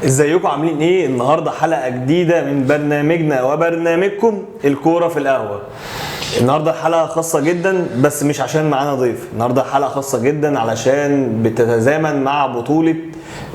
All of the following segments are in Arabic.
ازيكم عاملين ايه؟ النهارده حلقه جديده من برنامجنا وبرنامجكم الكوره في القهوه. النهارده حلقه خاصه جدا، بس مش عشان معانا ضيف. النهارده حلقه خاصه جدا علشان بتتزامن مع بطوله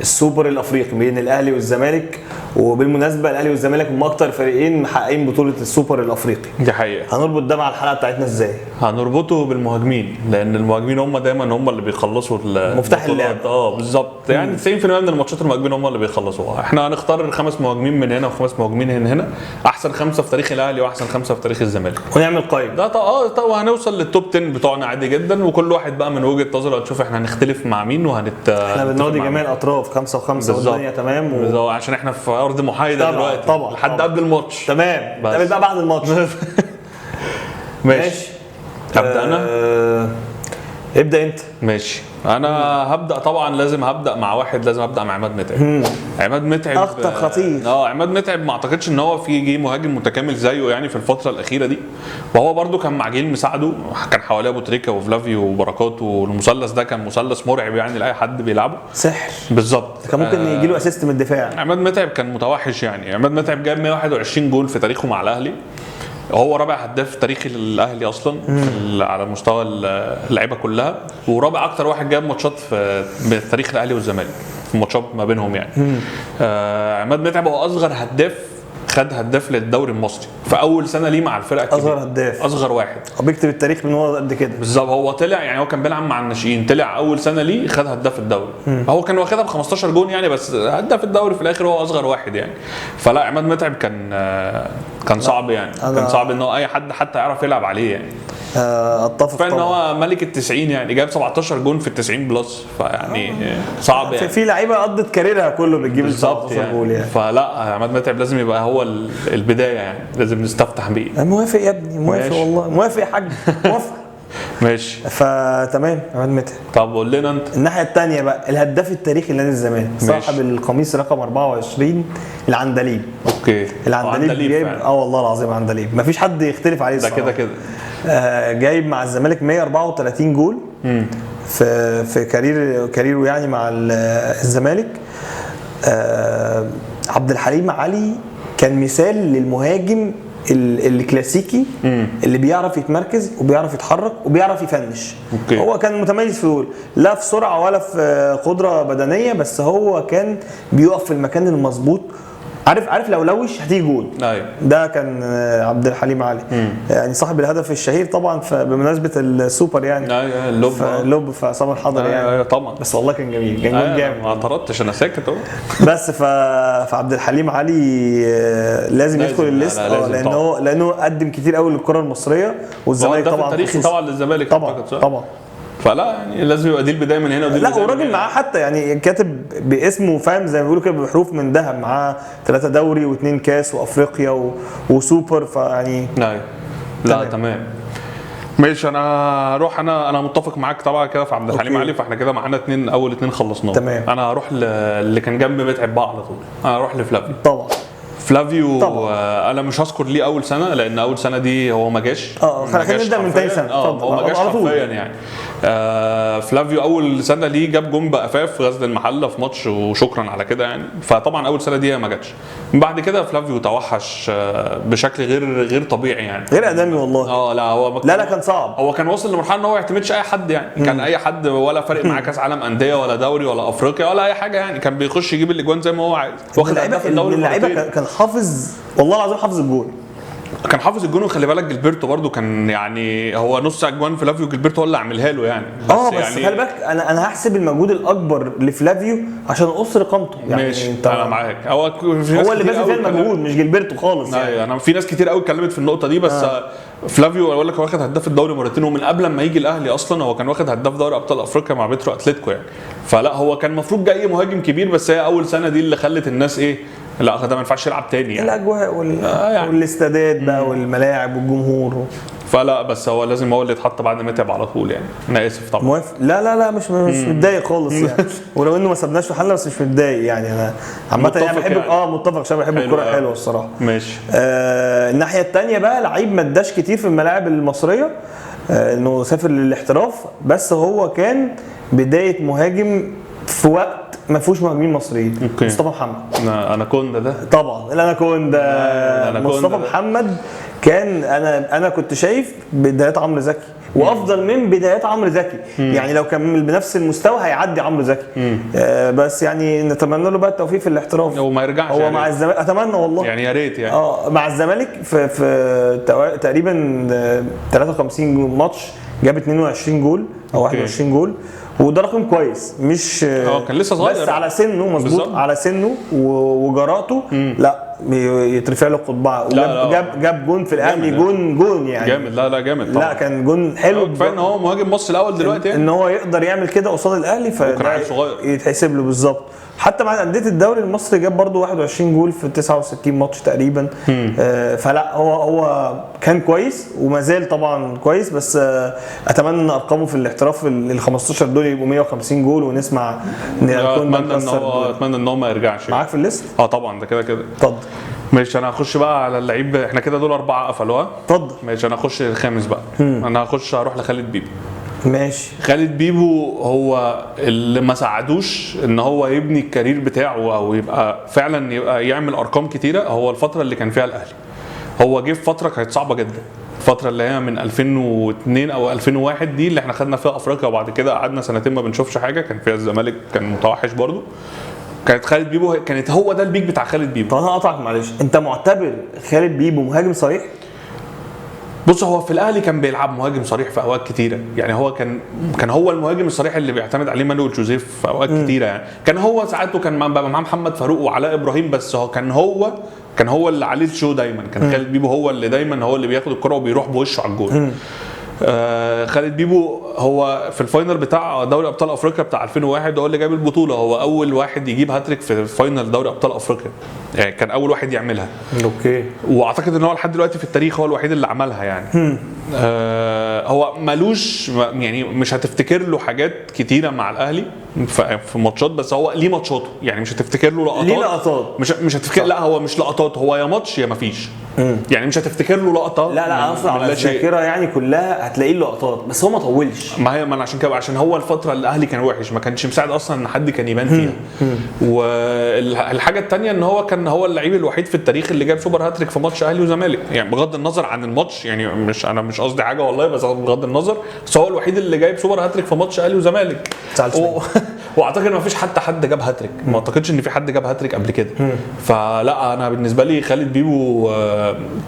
السوبر الافريقي بين الاهلي والزمالك. وبالمناسبه الاهلي والزمالك هم اكتر فريقين محققين بطوله السوبر الافريقي. دي حقيقه. هنربط ده مع الحلقه بتاعتنا ازاي؟ هنربطه بالمهاجمين، لان المهاجمين هم دايما هم اللي بيخلصوا مفتاح اللعب. بالظبط، يعني 90% من الماتشات المهاجمين هم اللي بيخلصوها. احنا هنختار 5 مهاجمين من هنا و5 مهاجمين من هنا، احسن 5 في تاريخ الاهلي واحسن 5 في تاريخ الزمالك، ونعمل قائمه. ده وهنوصل للتوب 10 بتوعنا عادي جدا، وكل واحد بقى من وجهه نظره هنشوف احنا هنختلف مع مين احنا بنراضي جميع الاطراف، 5 و5 والدنيا تمام عشان احنا في ارض محايده دلوقتي طبعا لحد قبل الماتش. تمام، نتقابل بقى بعد الماتش. ماشي. ابدا انا. ابدا انت. ماشي، انا هبدا. طبعا لازم هبدا مع واحد، لازم ابدا مع عماد متعب. عماد متعب اخطر خطير. عماد متعب ما اعتقدش ان هو في جه مهاجم متكامل زيه يعني في الفتره الاخيره دي، وهو برده كان مع جيل مساعده، كان حواليه ابو تريكه وفلافيو وبركات، والمثلث ده كان مثلث مرعب يعني لاي حد بيلعبه. سحر بالظبط. كان ممكن يجي له اسيست من الدفاع. عماد متعب كان متوحش يعني. عماد متعب جاب 121 جول في تاريخه مع الاهلي، هو رابع هداف تاريخي الاهلي اصلا على مستوى اللعيبه كلها، ورابع اكتر واحد جاب ماتشات في تاريخ الاهلي والزمالك في ماتشات ما بينهم يعني. عماد متعب هو اصغر هداف، خد هداف للدوري المصري في اول سنه ليه مع الفرقه الكبيره. اصغر هداف، اصغر واحد، هو بيكتب التاريخ من هو قد كده بالظبط. هو طلع يعني، هو كان بيلعب مع الناشئين، طلع اول سنه ليه خد هداف الدوري. هو كان واخدها ب 15 جون يعني، بس هداف الدوري في الاخر هو اصغر واحد يعني. فلا عماد متعب كان صعب يعني، كان صعب ان هو اي حد حتى يعرف يلعب عليه يعني. اتفق طبعا. فان هو ملك ال90 يعني، جايب 17 جون في ال90 بلس، فيعني صعب يعني. في لعيبه قضت كاريرها كله بتجيب ال 17 جول يعني. فلا عماد متعب لازم يبقى هو البدايه يعني، لازم نستفتح بيه. موافق يا ابني، موافق والله، موافق يا حاج، موافق. ماشي، فتمام عماد متعب. طب قول لنا انت الناحيه الثانيه بقى، الهداف التاريخي لنادي الزمالك، صاحب القميص رقم 24 العندليب. اوكي، العندليب جايب والله العظيم عندليب، مفيش حد يختلف عليه ده كده كده. جايب مع الزمالك 134 جول في كاريره يعني مع الزمالك. عبد الحليم علي كان مثال للمهاجم الكلاسيكي اللي بيعرف يتمركز وبيعرف يتحرك وبيعرف يفنش. هو كان متميز في دول، لا في سرعه ولا في قدره بدنيه، بس هو كان بيقف في المكان المظبوط. عارف لو لوش هتيجي جول. ايوه، ده كان عبد الحليم علي. يعني صاحب الهدف الشهير طبعا بمناسبه السوبر يعني. ايوه، اللوب في عصام الحضري يعني. ايوه طبعا، بس والله كان جميل، كان جول جامد. ما اعترضتش، انا ساكت اهو. بس فعبد الحليم علي لازم يدخل الليست، لانه قدم كتير قوي للكره المصريه والزمالك طبعا. تاريخي طبعا للزمالك طبعا. فلا يعني لازم يبقى دي البدايه من هنا ودي لا، وراجل معاه حتى يعني كاتب باسمه، فاهم زي ما بيقولوا كده بحروف من ذهب، معاه 3 دوري و2 كاس وافريقيا وسوبر، فيعني لا تمام. ماشي، انا هروح. انا متفق معاك طبعا كده في عبد الحليم علي، فاحنا كده معانا اول 2 خلصناهم. تمام. انا هروح اللي كان جنب متعب بقى على طول، انا هروح لفلافيو. طبعا فلافيو انا مش هذكر ليه اول سنه، لان اول سنه دي هو ما جاش. خلينا نبدا من ثاني سنه. هو ما جاش حرفيا يعني. فلافيو اول سنه ليه جاب جون بقفاف في غزل المحله في ماتش، وشكرا على كده يعني. فطبعا اول سنه دي ما جاتش. من بعد كده فلافيو توحش بشكل غير طبيعي يعني، غير ادمي والله. لا هو لا كان صعب. هو كان واصل لمرحله ان هو ما يعتمدش اي حد يعني. كان اي حد ولا فارق معاه كاس عالم انديه ولا دوري ولا افريقيا ولا اي حاجه يعني، كان بيخش يجيب الاجوان زي ما هو عايز. واخد هداف الدوري. اللعيبه كان حافظ، والله العظيم حافظ الجول. كان حافظ الجون. وخلي بالك جilberto برضو كان يعني، هو نص اجوان فلافيو جilberto هو اللي عاملها له يعني. بس يعني خلي بالك، انا هحسب المجهود الاكبر لفلافيو عشان اقص رقمته يعني. ماشي، انا معاك. هو اللي باذل فيها المجهود مش جilberto خالص يعني. انا في ناس كتير قوي اتكلمت في النقطه دي، بس فلافيو اقول لك هو واخد هداف الدوري مرتين، ومن قبل ما يجي الاهلي اصلا هو كان واخد هداف دوري ابطال افريقيا مع بيترو اتلتيكو يعني. فلا هو كان المفروض جاي مهاجم كبير، بس هي اول سنه دي اللي خلت الناس لا ده ما ينفعش يلعب تاني يعني. الاجواء والاستادات بقى والملاعب والجمهور فلا بس هو لازم هو اللي يتحط بعد متعب على طول يعني. انا اسف طبعا. موافق. لا مش متضايق خالص يعني. ولو انه ما سبناش في حله، بس مش متضايق يعني. انا عامه يعني بحب متفق عشان بحب الكوره حلوه الصراحه. ماشي. الناحيه الثانيه بقى، لعيب ما اداش كتير في الملاعب المصريه، انه سافر للاحتراف، بس هو كان بدايه مهاجم في وقت ما فيهوش مهاجمين مصريين. أوكي. مصطفى محمد انا كوندا ده طبعا، الاناكوندا مصطفى محمد كان انا كنت شايف بدايات عمرو زكي وافضل من بدايات عمرو زكي. يعني لو كمل بنفس المستوى هيعدي عمرو زكي. بس يعني نتمنى له بقى التوفيق في الاحتراف. هو ما يرجعش هو يعني. مع الزمالك اتمنى والله يعني يا ريت يعني. مع الزمالك في تقريبا 53 ماتش جاب 22 جول او 21 جول، وده رقم كويس. مش كان لسه صغير بس على سنه مظبوط بالزبط. على سنه وجراته لا يترفع له قضبعه. جاب جون في الاهلي، جون يعني جامد. لا جامد طبعا. لا كان جون حلو. كفايه ان هو مهاجم مصر الاول دلوقتي يعني. ان هو يقدر يعمل كده قصاد الاهلي وكان صغير يتحسب له بالظبط. حتى مع انديه الدوري المصري جاب برضو 21 جول في 69 ماتش تقريبا. فلا هو كان كويس وما زال طبعا كويس، بس اتمنى ان ارقامه في الاحتراف ال 15 دول يبقوا 150 جول ونسمع اتمنى ان هو ما يرجعش. معاك في الليست؟ طبعا ده كده اتفضل. ماشي انا هخش بقى على اللعيب. احنا كده دول 4 قفلوا. اتفضل. ماشي انا هخش الخامس بقى. انا هروح لخالد بيبو. ماشي. خالد بيبو هو اللي ما ساعدوش ان هو يبني الكارير بتاعه او يبقى فعلا يعمل ارقام كتيره. هو الفتره اللي كان فيها الاهلي هو جه في فتره كانت صعبه جدا، الفتره اللي هي من 2002 او 2001 دي اللي احنا خدنا فيها افريقيا، وبعد كده قعدنا سنتين ما بنشوفش حاجه. كان فيها الزمالك كان متوحش برضو. كانت خالد بيبو كانت هو ده البيك بتاع خالد بيبو. طب انا هقطعك معلش، انت معتبر خالد بيبو مهاجم صريح؟ بص هو في الاهلي كان بيلعب مهاجم صريح في اوقات كتيره. يعني هو كان هو المهاجم الصريح اللي بيعتمد عليه مانويل جوزيف في اوقات كتيره. يعني كان هو ساعات كان معاه محمد فاروق وعلاء ابراهيم، بس هو كان هو اللي عليه الشو دايما. كان خالد بيبو هو اللي دايما هو اللي بياخد الكره وبيروح بوشه على الجول. خالد بيبو هو في الفاينل بتاع دوري ابطال افريقيا بتاع 2001 هو اللي جاب البطوله. هو اول واحد يجيب هاتريك في فاينل دوري ابطال افريقيا، يعني كان اول واحد يعملها. اوكي. واعتقد ان هو لحد دلوقتي في التاريخ هو الوحيد اللي عملها يعني. هو مالوش يعني مش هتفتكر له حاجات كتيره مع الاهلي في ماتشات، بس هو ليه ماتشاته. يعني مش هتفتكر له لقطات. ليه لقطات مش هتفتكر. لا هو مش لقطات، هو يا ماتش يا مفيش. يعني مش هتفتكر له لقطه. لا اصلا على الذاكره يعني كلها هتلاقيه لقطات، بس هو ما طولش. ما انا عشان كده، عشان هو الفتره اللي الاهلي كان وحش، ما كانش مساعد اصلا ان حد كان يبان فيها. والحاجه الثانيه ان هو كان هو اللعيب الوحيد في التاريخ اللي جاب سوبر هاتريك في ماتش اهلي وزمالك. يعني بغض النظر عن الماتش، يعني انا مش قصدي حاجه والله، بس بغض النظر، بس هو الوحيد اللي جايب سوبر هاتريك في ماتش اهلي وزمالك. واعتقد ما فيش حد جاب هاتريك. ما اعتقدش ان في حد جاب هاتريك قبل كده. فلا انا بالنسبه لي خالد بيبو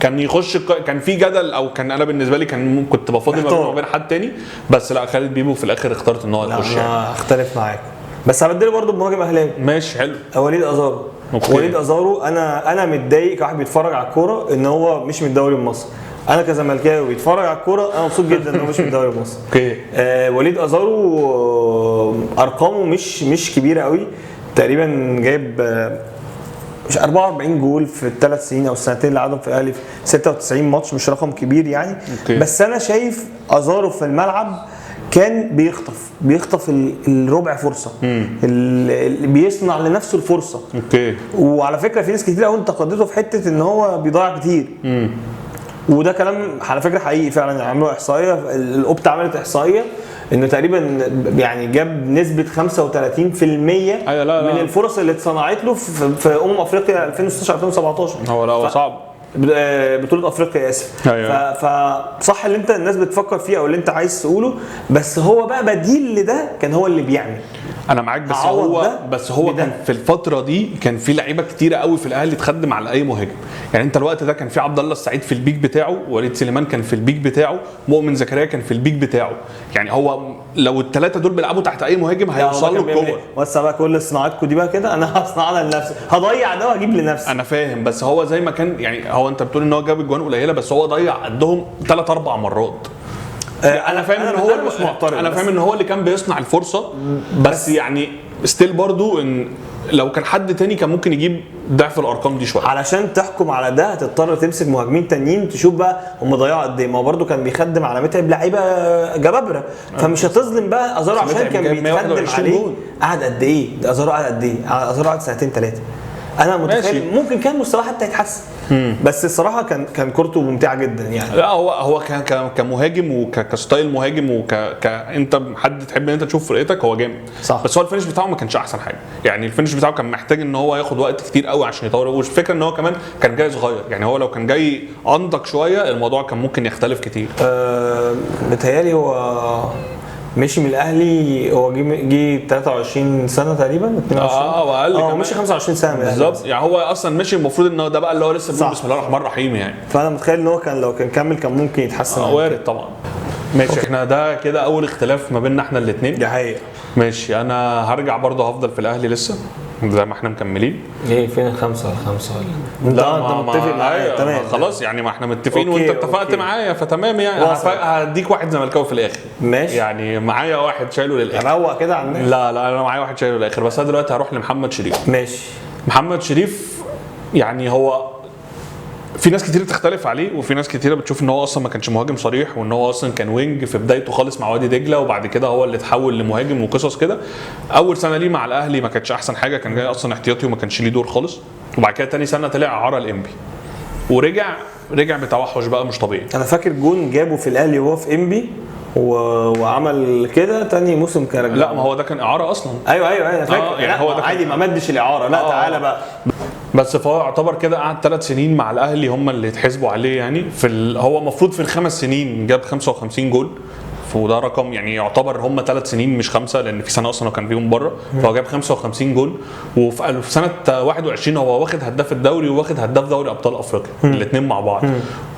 كان يخش، كان في جدل، او كان انا بالنسبه لي كنت بفضل ما بين حد تاني، بس لا خالد بيبو في الاخر اخترت ان هو يخش. يعني اختلف معاك، بس هبدله برضه بمهاجم اهلاوي. ماشي حلو. وليد ازارو. وليد ازارو انا متضايق كواحد بيتفرج على الكوره ان هو مش من الدوري المصري. انا كزملكاوي بيتفرج على الكوره انا مبسوط جدا ان هو مش من الدوري المصري. اوكي. وليد ازارو ارقامه مش كبيره قوي، تقريبا جايب مش 44 جول في الثلاث سنين او السنتين اللي قعدهم في الاهلي في 96 ماتش، مش رقم كبير يعني. أوكي. بس انا شايف ازارو في الملعب كان بيخطف الربع فرصه، اللي بيصنع لنفسه الفرصه. اوكي. وعلى فكره في ناس كتير قوي انتقدته في حته ان هو بيضيع كتير. وده كلام على فكره حقيقي فعلا. عملوا احصائيه، الاوبتا عملت احصائيه انه تقريبا يعني جاب نسبه 35% لا. من الفرص اللي اتصنعت له في افريقيا 2016 2017. هو صعب. بطوله افريقيا اسف. أيوة. فصح اللي انت الناس بتفكر فيه او اللي انت عايز تقوله، بس هو بقى بديل لده كان هو اللي بيعمل. انا معاك، بس هو كان في الفتره دي كان في لعيبه كتيره قوي في الاهلي تخدم على اي مهاجم. يعني انت الوقت ده كان في عبد الله السعيد في البيك بتاعه، وليد سليمان كان في البيك بتاعه، مؤمن زكريا كان في البيك بتاعه. يعني هو لو الثلاثه دول بيلعبوا تحت اي مهاجم هيوصلوا الكوره. بس بقى كل صناعاتكم دي بقى كده انا هصنعها لنفسي، هضيع ده واجيب لنفسي. انا فاهم، بس هو زي ما كان يعني هو انت بتقول ان هو جاب اجوان قليله، بس هو ضيع قدهم 3-4 مرات. انا فاهم ان هو مش معترض، انا فاهم ان هو اللي كان بيصنع الفرصه، بس يعني ستيل برضو ان لو كان حد تاني كان ممكن يجيب ضعف الارقام دي شويه. علشان تحكم على ده هتضطر تمسك مهاجمين تانيين تشوف بقى هم ضيعوا قد ايه. ما هو برده كان بيخدم على متعب لعيبه جبابره، فمش هتظلم بقى ازارو عشان كان بيتخدم عليه. قعد قد ايه ازارو؟ قعد قد ايه؟ ازارو قعد 2-3 سنين. انا متخيل ممكن كان مستواه حتى يتحسن، بس الصراحه كان كورته ممتعه جدا يعني. لا هو كمهاجم وكستايل مهاجم انت حد تحب ان انت تشوف فرقتك، هو جامد صح. بس هو الفينش بتاعه ما كانش احسن حاجه يعني. الفينش بتاعه كان محتاج ان هو ياخد وقت كتير قوي عشان يطور، والفكره ان هو كمان كان جاي صغير يعني. هو لو كان جاي انضج شويه الموضوع كان ممكن يختلف كتير. بتهيالي هو مشي من الاهلي، هو جه 23 سنه تقريبا 22 واقل كمان، مشي 25 سنه بالظبط يعني. هو اصلا مشي المفروض ان ده بقى اللي هو لسه بيقول بسم الله الرحمن الرحيم يعني. فانا متخيل ان هو لو كان كمل كان ممكن يتحسن. وارد طبعا. ماشي احنا ده كده اول اختلاف ما بيننا احنا الاثنين. دي حقيقه. ماشي انا هرجع برضه هفضل في الاهلي لسه زي ما احنا مكملين. ايه فين الخمسه ولا الخمسه ولا انت متفق معايا؟ تمام خلاص يعني، ما احنا متفقين وانت اتفقت معايا فتمام يعني. هديك واحد زملكاوي في الاخر ماشي يعني. معايا واحد شايله للاخر روق كده على الناس. لا انا معايا واحد شايله للاخر، بس انا دلوقتي هروح لمحمد شريف. ماشي. محمد شريف يعني هو في ناس كتير بتختلف عليه، وفي ناس كتير بتشوف ان هو اصلا ما كانش مهاجم صريح، وان هو اصلا كان وينج في بدايته خالص مع وادي دجله، وبعد كده هو اللي اتحول لمهاجم وقصص كده. اول سنه ليه مع الاهلي ما كانتش احسن حاجه، كان جاي اصلا احتياطي وما كانش ليه دور خالص. وبعد كده تاني سنه طلع اعاره الانبي ورجع بتوحش بقى مش طبيعي. انا فاكر جون جابه في الاهلي وهو في انبي وعمل كده تاني موسم كان رجع. لا ما هو ده كان اعاره اصلا. ايوه انا فاكر يعني هو ده عادي ما مدش الاعاره. لا تعالى بقى. بس فهو يعتبر كده قعد 3 سنين مع الاهلي هم اللي يتحسبوا عليه يعني. هو المفروض في ال5 سنين جاب 55 جول، وده رقم يعني يعتبر هم 3 سنين مش 5، لان في سنه اصلا كان فيهم بره. فهو جاب 55 جول، وفي سنه 21 هو واخد هداف الدوري وواخد هداف دوري ابطال افريقيا الاثنين مع بعض.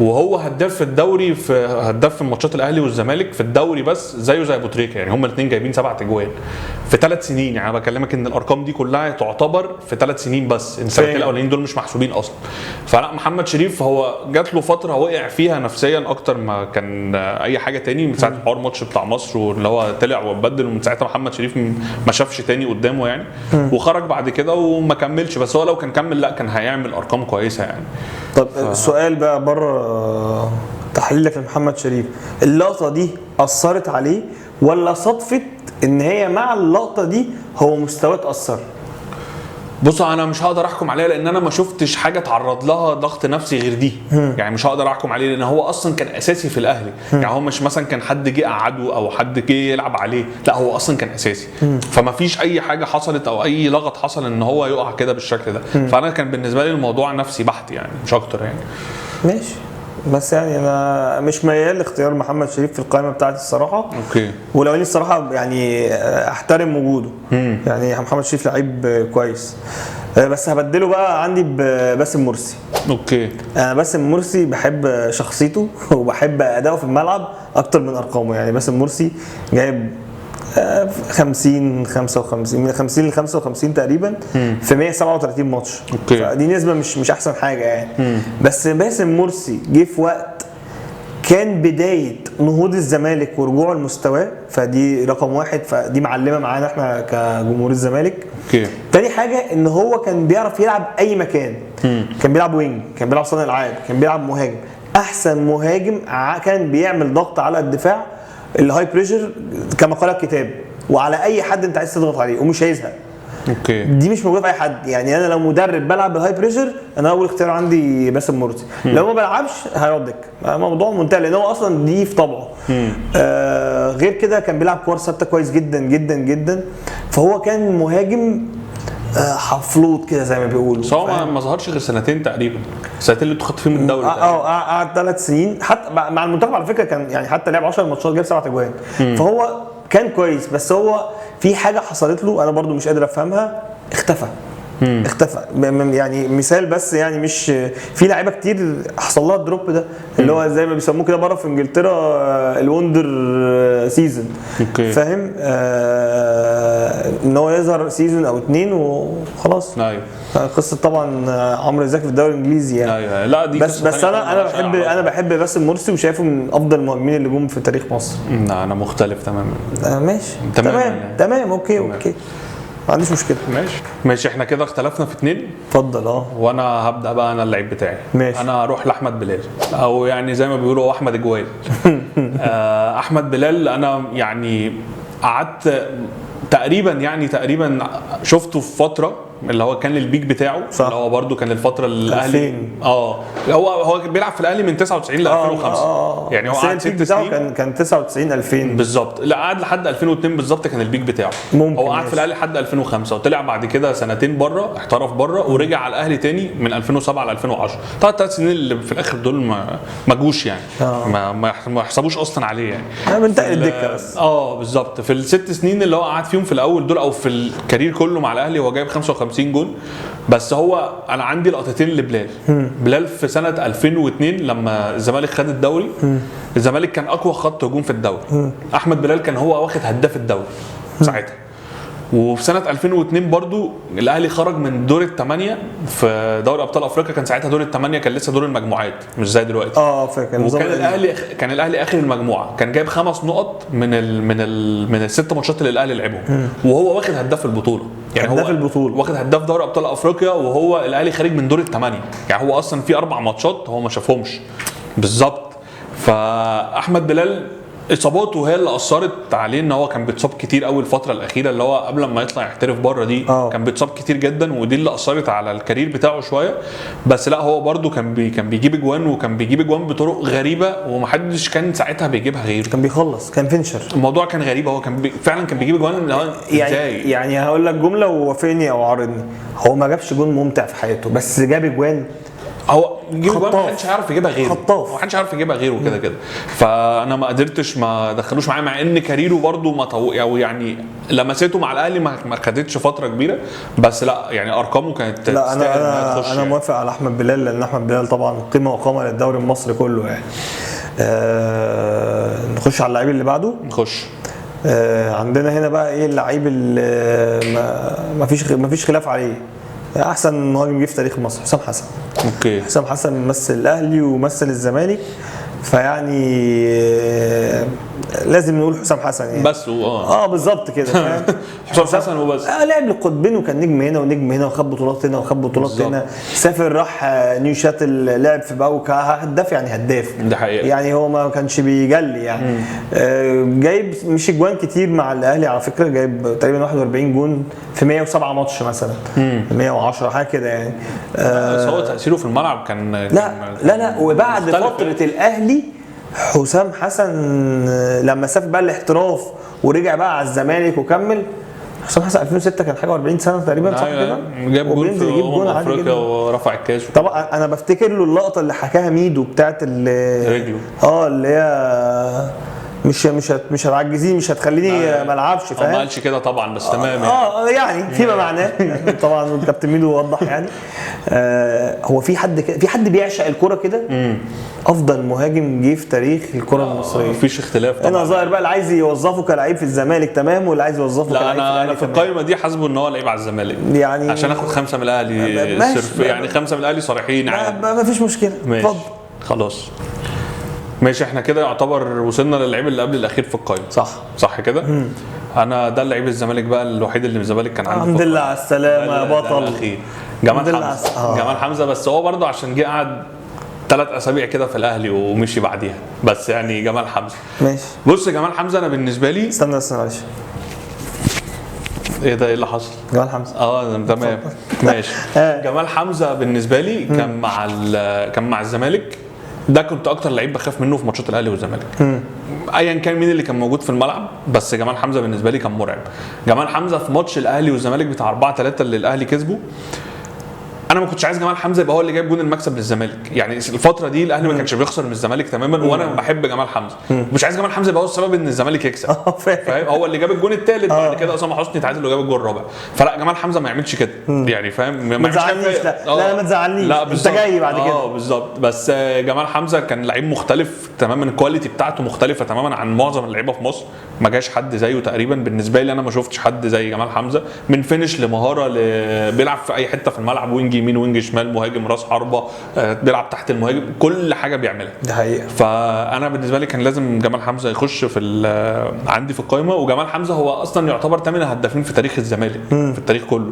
وهو هداف في الدوري، في هداف في ماتشات الاهلي والزمالك في الدوري بس زيه زي ابو تريكه يعني. هم الاثنين جايبين 7 اجوال في 3 سنين يعني. انا بكلمك ان الارقام دي كلها تعتبر في 3 سنين بس، السنتين الاولانيين دول مش محسوبين اصلا. فلا محمد شريف هو جات له فتره وقع فيها نفسيا اكتر ما كان اي حاجه تاني من ساعه الحوار الماتش بتاع مصر واللي هو طلع واتبدل، ومن ساعتها محمد شريف ما شافش تاني قدامه يعني. وخرج بعد كده وما كملش، بس هو لو كان كمل لا كان هيعمل ارقام كويسه يعني. طب السؤال بقى بره تحليلك لمحمد شريف، اللقطه دي اثرت عليه ولا صدفه ان هي مع اللقطه دي هو مستواه اتاثر؟ بص انا مش هقدر احكم عليه لان انا ما شفتش حاجه تعرض لها ضغط نفسي غير دي يعني. مش هقدر احكم عليه لان هو اصلا كان اساسي في الاهلي يعني. هو مش مثلا كان حد جه قعده او حد جه يلعب عليه، لا هو اصلا كان اساسي. فما فيش اي حاجه حصلت او اي لغط حصل ان هو يقع كده بالشكل ده. فانا كان بالنسبه لي الموضوع نفسي بحت يعني مش اكتر يعني. ماشي. بس يعني انا مش ميال لاختيار محمد شريف في القائمه بتاعتي الصراحه. اوكي. ولو اني الصراحه يعني احترم وجوده يعني. محمد شريف لعيب كويس، بس هبدله بقى عندي باسم مرسي. اوكي. انا باسم مرسي بحب شخصيته وبحب اداؤه في الملعب اكتر من ارقامه يعني. باسم مرسي جايب 50 55 من 50 ل 55 تقريبا في 137 ماتش. اوكي. فدي نسبه مش احسن حاجه يعني. بس باسم مرسي جه في وقت كان بدايه نهوض الزمالك ورجوع لمستواه، فدي رقم واحد، فدي معلمه معانا احنا كجمهور الزمالك. اوكي. تاني حاجه ان هو كان بيعرف يلعب اي مكان. كان بيلعب وينج، كان بيلعب صانع العاب، كان بيلعب مهاجم. احسن مهاجم كان بيعمل ضغط على الدفاع، الهاي بريشر كما قال الكتاب، وعلى اي حد انت عايز تضغط عليه ومش هيزهق. اوكي. دي مش موجوده في اي حد يعني. انا لو مدرب بلعب بالهاي بريشر انا اول اختيار عندي باسم مرسي. لو ما بلعبش هيردك، موضوع منتهي لان هو اصلا دي في طبعه. غير كده كان بيلعب كور ثابته كويس جدا جدا جدا. فهو كان مهاجم حفلوط كده زي ما بيقولوا. بس هو ما ظهرش غير سنتين تقريبا، السنتين اللي انتوا خدتوا فيهم الدوري. قعد 3 سنين حتى مع المنتخب على فكره. كان يعني حتى لعب 10 ماتشات جاب 7 اجوان. فهو كان كويس، بس هو في حاجه حصلت له انا برضو مش قادر افهمها، اختفى. يعني مثال بس يعني. مش في لعيبه كتير حصل لها الدروب ده اللي هو زي ما بيسموه كده بره في انجلترا الوندر سيزون. فاهم؟ ان هو يظهر سيزون او 2 وخلاص. ايوه. قصه طبعا عمرو زكي في الدوري الانجليزي يعني. ايوه. لا دي بس انا بحب باسم مرسي وشايفه من افضل المهاجمين اللي جم في تاريخ مصر. لا انا مختلف تماما. ماشي. تمام. اوكي. ما عنديش مشكله. ماشي احنا كده اختلفنا في 2. اتفضل. وانا هبدا بقى انا اللعيب بتاعي. ماشي. انا هروح لاحمد بلال، او يعني زي ما بيقولوا احمد جوال. احمد بلال انا يعني قعدت تقريبا شفته في فتره اللي هو كان البيك بتاعه، صح. اللي هو برده كان الفتره الاهلي 2000. هو بيلعب في الاهلي من 99 ل 2005. يعني هو قعد 6 سنين. كان 99 2000 بالظبط. لا قعد لحد 2002 بالظبط كان البيك بتاعه. ممكن هو قعد في الاهلي لحد 2005 وطلع بعد كده سنتين بره، احترف بره ورجع على الاهلي تاني من 2007 ل 2010. طبعا 3 سنين اللي في الاخر دول ما جوش يعني. ما يحسبوش اصلا عليه يعني. بنتقل الدكه بس. بالظبط. في ال6 سنين اللي هو قعد فيهم في الاول دول او في الكارير كله مع الاهلي هو جايب 55 جون بس. هو انا عندي لقطتين لبلال. بلال في سنه 2002 لما الزمالك خد الدوري، الزمالك كان اقوى خط هجوم في الدوري. احمد بلال كان هو واخد هداف الدوري ساعتها. وفي سنه 2002 برضو الاهلي خرج من دور الثمانيه في دوري ابطال افريقيا. كان ساعتها دور الثمانيه كان لسه دور المجموعات مش زي دلوقتي. فاكر. وكان الاهلي اخر المجموعه، كان جايب 5 نقط من ال6 ماتشات اللي الاهلي لعبهم، وهو واخد هداف البطوله. يعني هداف هو البطوله، واخد هداف دوري ابطال افريقيا، وهو الاهلي خارج من دور الثمانيه. يعني هو اصلا في 4 ماتشات هو ما شافهمش بالظبط. فاحمد بلال اصاباته هي اللي اثرت عليه، ان هو كان بيتصاب كتير قوي الفتره الاخيره اللي هو قبل ما يطلع يحترف بره دي. كان بيتصاب كتير جدا، ودي اللي اثرت على الكارير بتاعه شويه. بس لا هو برده كان بيجيب اجوان، وكان بيجيب اجوان بطرق غريبه ومحدش كان ساعتها بيجيبها غيره. كان بيخلص، كان فينشر. الموضوع كان غريب. هو كان فعلا كان بيجيب اجوان يعني هقول لك جمله ووافقني او عارضني. هو ما جابش جون ممتع في حياته بس جاب اجوان. هو يجيب جوان ما حدش عارف يجيبها غيره. خطاف. ما حدش عارف يجيبها غيره كده. فانا ما قدرتش ما دخلوش معايا، مع ان كاريره برده ما او يعني لمسته مع الاهلي ما خدتش فتره كبيره. بس لا يعني ارقامه كانت لا انا موافق على احمد بلال، لان احمد بلال طبعا قيمه وقامه للدوري المصري كله يعني. نخش على اللعيب اللي بعده. نخش. عندنا هنا بقى ايه اللعيب اللي ما فيش خلاف عليه، احسن مهاجم جه في تاريخ مصر، حسام حسن. اوكي. حسام حسن مثل الاهلي ومثل الزمالك، فيعني لازم نقول حسام حسن يعني. بس بالظبط كده فاهم. حسام حسن وبس. لعب للقطبين، وكان نجم هنا ونجم هنا، وخد بطولات هنا وخد بطولات هنا. سافر راح نيو شاتل، لعب في باوكا، هداف يعني هداف. ده حقيقي. يعني هو ما كانش بيجلي يعني. جايب مش اجوان كتير مع الاهلي على فكره، جايب تقريبا 41 جون في 107 ماتش مثلا. 110 حاجه كده يعني. بس هو تاثيره في الملعب كان لا وبعد فتره الاهلي حسام حسن لما سافر بقى الاحتراف ورجع بقى على الزمالك وكمل. حسام حسن 2006 كان حاجه 40 سنه تقريبا، صح كده؟ جاب جول في افريقيا ورفع الكاس. طبعا انا بفتكر له اللقطه اللي حكاها ميدو بتاعت رجله. اللي هي مش هتعجزيني، مش هتخليني ما العبش، فاهم؟ ما قالش كده طبعا، بس تمام يعني فيما معناه طبعا الكابتن ميدو وضح يعني. هو في حد بيعشق الكوره كده. افضل مهاجم جه في تاريخ الكره المصريه، مفيش اختلاف طبعا. انا ظاهر بقى اللي عايز يوظفه كلاعب في الزمالك تمام، واللي عايز يوظفه كلاعب في الاهلي. انا في القائمه دي حاسبه ان هو لعيب على الزمالك يعني، عشان اخد 5 من الاهلي صرف يعني. 5 من الاهلي صريحين عادي، ما فيش مشكله. اتفضل. خلاص ماشي. احنا كده يعتبر وصلنا للعيب اللي قبل الاخير في القائمه. صح كده. انا ده اللعيب الزمالك بقى الوحيد اللي من الزمالك كان عنده. الحمد لله على السلامه يا بطل. جمال حمزه. بس هو برضه عشان جه قعد 3 أسابيع كده في الاهلي ومشي بعديها. بس يعني جمال حمزه ماشي. بص جمال حمزه انا بالنسبه لي استنى معلش. ايه ده؟ ايه اللي حصل؟ جمال حمزه. تمام ماشي. جمال حمزه بالنسبه لي كان مع الزمالك. ده كنت اكتر لعيب بخاف منه في ماتشات الاهلي والزمالك. ايا كان مين اللي كان موجود في الملعب، بس جمال حمزه بالنسبه لي كان مرعب. جمال حمزه في ماتش الاهلي والزمالك بتاع 4-3 اللي الاهلي كسبه، انا ما كنتش عايز جمال حمزه يبقى هو اللي جايب جون المكسب للزمالك. يعني الفتره دي الاهلي ما كانش بيخسر من الزمالك تماما، وانا بحب جمال حمزه. مش عايز جمال حمزه يبقى هو السبب ان الزمالك يكسب. فاهم. هو اللي جاب الجون الثالث، بعد كده اسامه حسني اتعادل وجاب الجون الرابع. فلا جمال حمزه ما يعملش كده يعني، فاهم؟ ما تزعلنيش. لا ما تزعلنيش، انت جاي بعد كده. بالظبط. بس جمال حمزه كان لعيب مختلف تماما، الكواليتي بتاعته مختلفه تماما عن معظم اللعيبه في مصر. ما جاش حد زيه تقريبا بالنسبه لي. انا ما شفتش حد زي جمال حمزه، من فينش لمهاره بيلعب في اي حته في الملعب، وينج يمين وينج شمال، مهاجم راس حربه، بيلعب تحت المهاجم، كل حاجه بيعملها. ده حقيقه. فانا بالنسبه لي كان لازم جمال حمزه يخش في عندي في القائمه. وجمال حمزه هو اصلا يعتبر 8 هدافين في تاريخ الزمالك في التاريخ كله،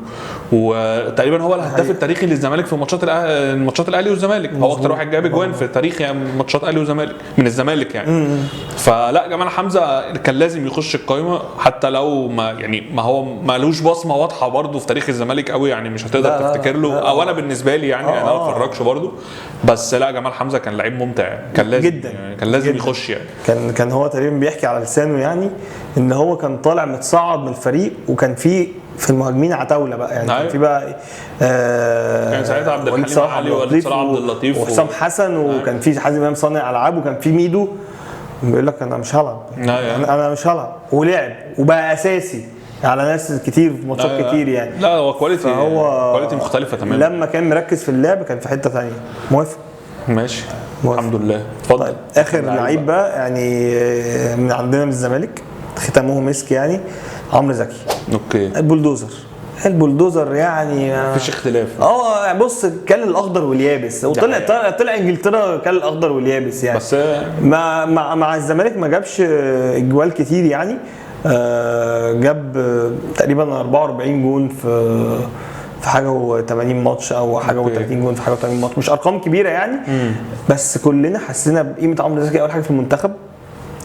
وتقريبا هو الهداف التاريخي للزمالك في ماتشات الاهلي والزمالك. هو اكتر واحد جاب اجوان في تاريخ يعني ماتشات اهلي وزمالك من الزمالك يعني. فلا جمال حمزه كان لازم يخش القائمه، حتى لو ما هو مالوش بصمه واضحه برده في تاريخ الزمالك قوي يعني، مش هتقدر تفتكر له او انا بالنسبه لي يعني انا ما اتفرجش برده. بس لا جمال حمزه كان لعيب ممتع يعني. كان لازم جدا يعني كان لازم يخش يعني. كان هو تقريبا بيحكي على لسانه يعني ان هو كان طالع متصعد من الفريق، وكان في المهاجمين عتاوله بقى يعني. كان في بقى كان ساعتها عبد الحليم علي ووليد صلاح عبد اللطيف وحسام حسن، وكان في حازم امام صانع العاب، وكان في ميدو بيقول لك انا مش هلعب، انا مش هلعب، ولعب وبقى اساسي على ناس كتير في ماتشات كتير يعني. لا هو كواليتي مختلفه تماما. لما كان مركز في اللعب كان في حته ثانيه. موافق؟ ماشي الحمد لله. اتفضل. طيب اخر لعيب بقى يعني من عندنا من الزمالك ختموه مسك يعني، عمرو زكي. اوكي. البولدوزر يعني مفيش اختلاف. بص كان الاخضر واليابس، وطلع انجلترا كان الاخضر واليابس يعني. بس مع الزمالك ما جابش اجوال كتير يعني. جاب تقريبا 44 جون في حاجه و80 ماتش او حاجه و30 جون في حاجه و80 ماتش، مش ارقام كبيره يعني. بس كلنا حسينا بقيمه عمرو زكي. اول حاجه في المنتخب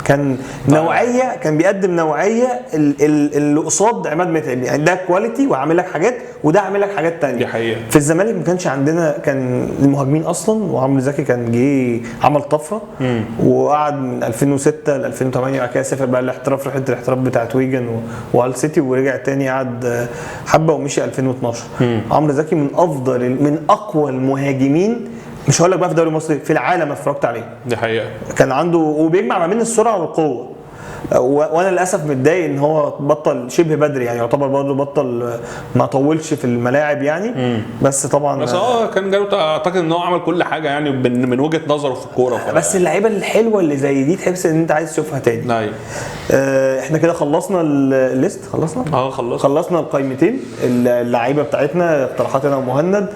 كان نوعيه، كان بيقدم نوعيه اللي قصاد عماد متعب يعني. ده كواليتي وعامل لك حاجات، وده عامل لك حاجات تانية. دي حقيقه. في الزمالك ما كانش عندنا، كان المهاجمين اصلا، وعمرو زكي كان جه عمل طفره وقعد من 2006 ل 2008، بعد كده سافر بقى الاحتراف، رحله الاحتراف بتاعت ويجن وال سيتي، ورجع تاني قعد حبه ومشي 2012. عمرو زكي من اقوى المهاجمين، مش هقول لك بقى في الدوري المصري، في العالم اتفرجت عليه. دي حقيقه. كان عنده وبيجمع ما بين السرعه والقوه. وانا للاسف متضايق ان هو بطل شبه بدري يعني، يعتبر برضه بطل ما طولش في الملاعب يعني. بس طبعا كان جاله اعتقد ان هو عمل كل حاجه يعني من وجهه نظره في الكوره. بس اللعيبه الحلوه اللي زي دي تحس ان انت عايز تشوفها تاني. ايوه. احنا كده خلصنا الليست، خلصنا القائمتين اللعيبه بتاعتنا، اقتراحات انا ومهند.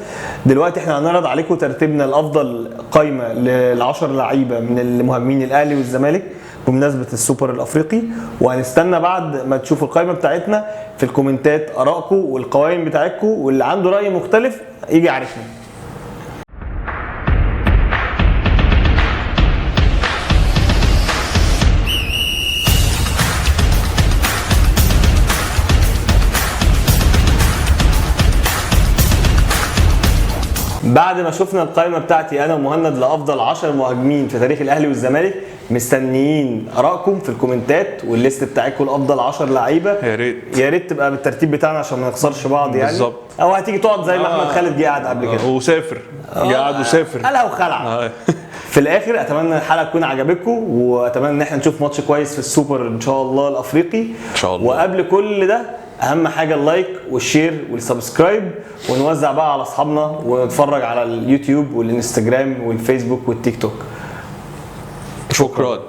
دلوقتي احنا هنعرض عليكم ترتيبنا الافضل قائمه ل10 لعيبه من المهاجمين الاهلي والزمالك بمناسبه السوبر الافريقي، وهنستنى بعد ما تشوفوا القائمه بتاعتنا في الكومنتات ارائكم والقوائم بتاعتكم، واللي عنده راي مختلف يجي يعرفنا. بعد ما شفنا القائمه بتاعتي انا ومهند لافضل 10 مهاجمين في تاريخ الاهلي والزمالك، مستنيين ارائكم في الكومنتات والليست بتاعتكم لافضل 10 لعيبه. يا ريت تبقى بالترتيب بتاعنا عشان ما نخسرش بعض يعني. بالظبط. او هتيجي تقعد زي ما احمد خالد جه قعد قبل كده وسافر، قعد وسافر قالها وخلع. في الاخر اتمنى الحلقه تكون عجبتكم، واتمنى ان احنا نشوف ماتش كويس في السوبر ان شاء الله الافريقي ان شاء الله. وقبل كل ده اهم حاجه اللايك والشير والسبسكرايب، ونوزع بقى على اصحابنا، ونتفرج على اليوتيوب والانستجرام والفيسبوك والتيك توك. شكرا.